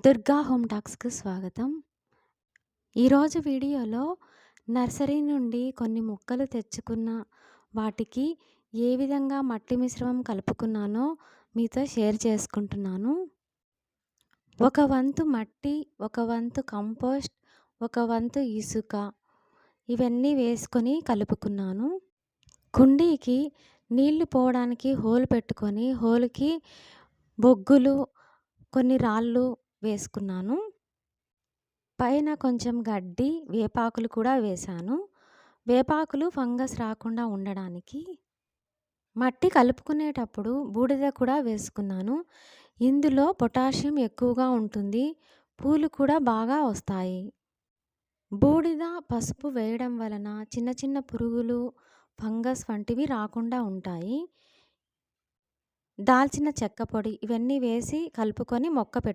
Durga home టాక్స్‌కి స్వాగతం. ఈరోజు వీడియోలో నర్సరీ నుండి కొన్ని మొక్కలు తెచ్చుకున్న వాటికి ఏ విధంగా మట్టి మిశ్రమం కలుపుకున్నానో మీతో షేర్ చేసుకుంటున్నాను. ఒక వంతు మట్టి, ఒక వంతు కంపోస్ట్, ఒక వంతు ఇసుక ఇవన్నీ వేసుకొని కలుపుకున్నాను. కుండీకి నీళ్లు పోవడానికి హోల్ పెట్టుకొని హోల్‌కి బొగ్గులు, కొన్ని రాళ్ళు వేసుకున్నాను. పైన కొంచెం గడ్డి, వేపాకులు కూడా వేశాను. వేపాకులు ఫంగస్ రాకుండా ఉండడానికి. మట్టి కలుపుకునేటప్పుడు బూడిద కూడా వేసుకున్నాను. ఇందులో పొటాషియం ఎక్కువగా ఉంటుంది. పూలు కూడా బాగా వస్తాయి. బూడిద, పసుపు వేయడం వలన చిన్న చిన్న పురుగులు, ఫంగస్ వంటివి రాకుండా ఉంటాయి. దాల్చిన చెక్క పొడి ఇవన్నీ వేసి కలుపుకొని మొక్క